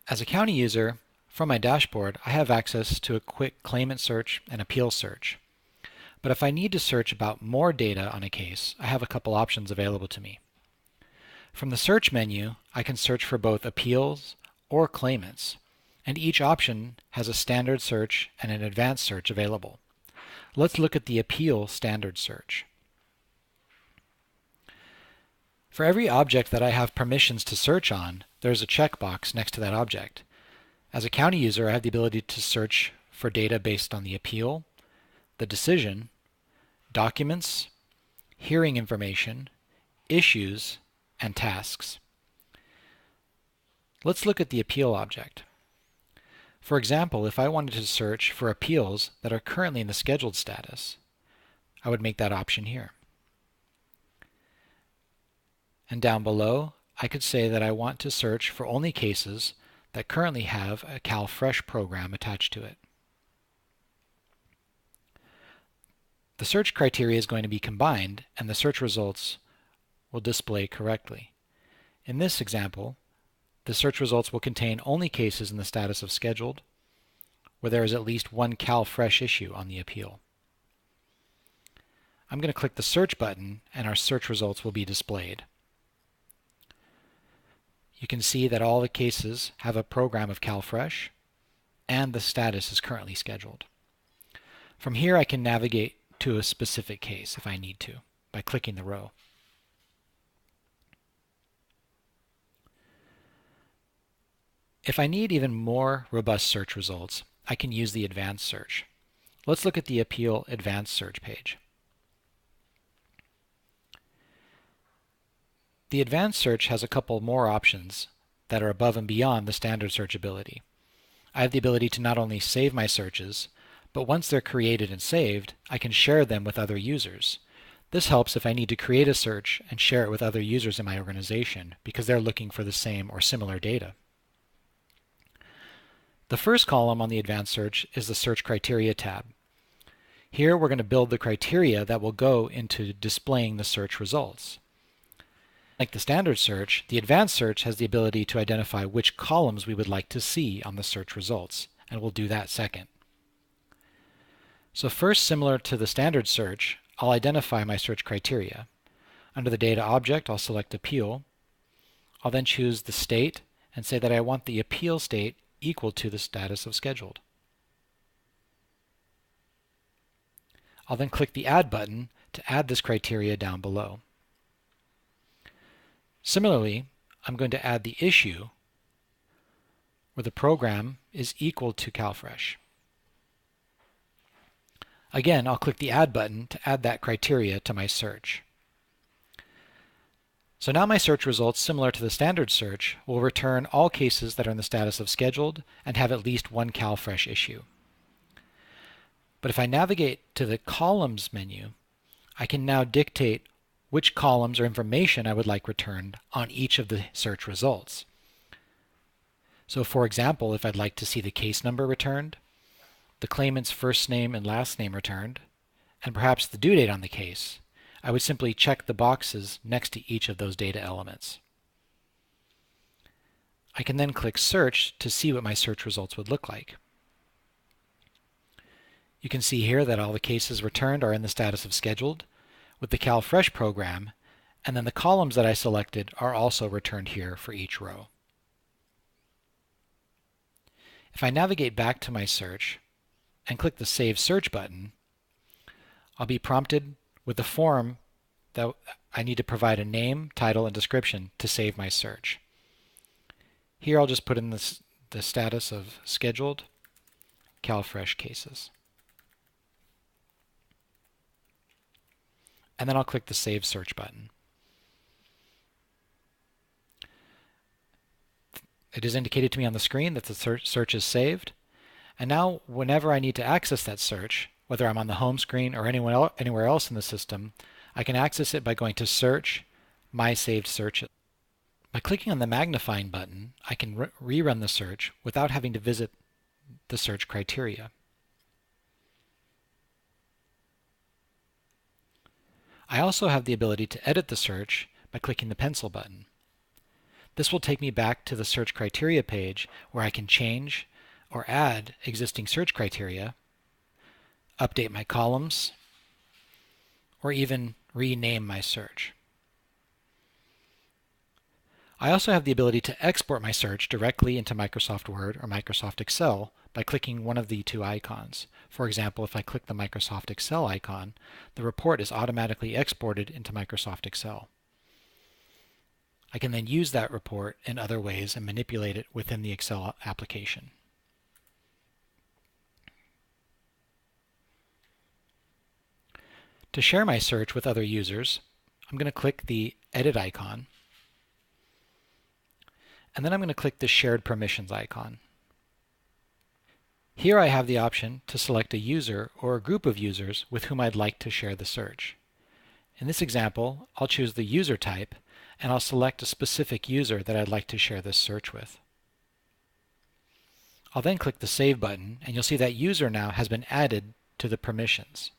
As a county user, from my dashboard, I have access to a quick claimant search and appeal search. But if I need to search about more data on a case, I have a couple options available to me. From the search menu, I can search for both appeals or claimants, and each option has a standard search and an advanced search available. Let's look at the appeal standard search. For every object that I have permissions to search on, there's a checkbox next to that object. As a county user, I have the ability to search for data based on the appeal, the decision, documents, hearing information, issues, and tasks. Let's look at the appeal object. For example, if I wanted to search for appeals that are currently in the scheduled status, I would make that option here. And down below, I could say that I want to search for only cases that currently have a CalFresh program attached to it. The search criteria is going to be combined, and the search results will display correctly. In this example, the search results will contain only cases in the status of scheduled, where there is at least one CalFresh issue on the appeal. I'm going to click the search button, and our search results will be displayed. You can see that all the cases have a program of CalFresh, and the status is currently scheduled. From here, I can navigate to a specific case if I need to by clicking the row. If I need even more robust search results, I can use the advanced search. Let's look at the Appeal Advanced Search page. The advanced search has a couple more options that are above and beyond the standard search ability. I have the ability to not only save my searches, but once they're created and saved, I can share them with other users. This helps if I need to create a search and share it with other users in my organization because they're looking for the same or similar data. The first column on the advanced search is the Search Criteria tab. Here we're going to build the criteria that will go into displaying the search results. Like the standard search, the advanced search has the ability to identify which columns we would like to see on the search results, and we'll do that second. So first, similar to the standard search, I'll identify my search criteria. Under the data object, I'll select appeal. I'll then choose the state and say that I want the appeal state equal to the status of scheduled. I'll then click the Add button to add this criteria down below. Similarly, I'm going to add the issue where the program is equal to CalFresh. Again, I'll click the Add button to add that criteria to my search. So now my search results, similar to the standard search, will return all cases that are in the status of scheduled and have at least one CalFresh issue. But if I navigate to the Columns menu, I can now dictate which columns or information I would like returned on each of the search results. So for example, if I'd like to see the case number returned, the claimant's first name and last name returned, and perhaps the due date on the case, I would simply check the boxes next to each of those data elements. I can then click Search to see what my search results would look like. You can see here that all the cases returned are in the status of scheduled with the CalFresh program, and then the columns that I selected are also returned here for each row. If I navigate back to my search and click the Save Search button, I'll be prompted with the form that I need to provide a name, title, and description to save my search. Here I'll just put in the status of scheduled CalFresh cases. And then I'll click the Save Search button. It is indicated to me on the screen that the search is saved. And now whenever I need to access that search, whether I'm on the home screen or anywhere else in the system, I can access it by going to Search, My Saved Searches. By clicking on the magnifying button, I can rerun the search without having to visit the search criteria. I also have the ability to edit the search by clicking the pencil button. This will take me back to the search criteria page where I can change or add existing search criteria, update my columns, or even rename my search. I also have the ability to export my search directly into Microsoft Word or Microsoft Excel by clicking one of the two icons. For example, if I click the Microsoft Excel icon, the report is automatically exported into Microsoft Excel. I can then use that report in other ways and manipulate it within the Excel application. To share my search with other users, I'm going to click the Edit icon, and then I'm going to click the Shared Permissions icon. Here I have the option to select a user or a group of users with whom I'd like to share the search. In this example, I'll choose the user type, and I'll select a specific user that I'd like to share this search with. I'll then click the Save button, and you'll see that user now has been added to the permissions.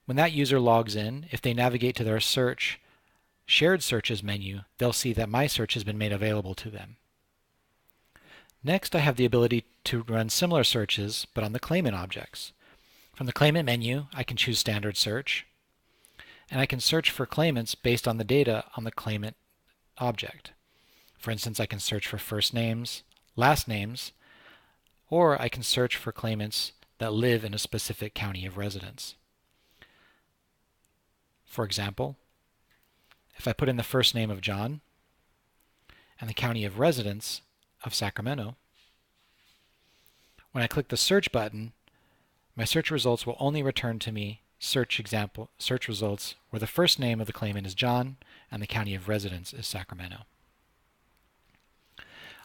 When that user logs in, if they navigate to their search Shared Searches menu, they'll see that my search has been made available to them. Next, I have the ability to run similar searches, but on the claimant objects. From the claimant menu, I can choose Standard Search, and I can search for claimants based on the data on the claimant object. For instance, I can search for first names, last names, or I can search for claimants that live in a specific county of residence. For example, if I put in the first name of John and the county of residence of Sacramento, when I click the Search button, my search results will only return to me search results where the first name of the claimant is John and the county of residence is Sacramento.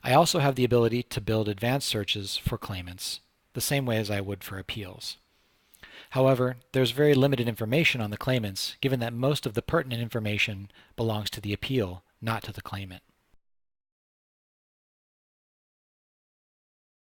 I also have the ability to build advanced searches for claimants, the same way as I would for appeals. However, there's very limited information on the claimants, given that most of the pertinent information belongs to the appeal, not to the claimant.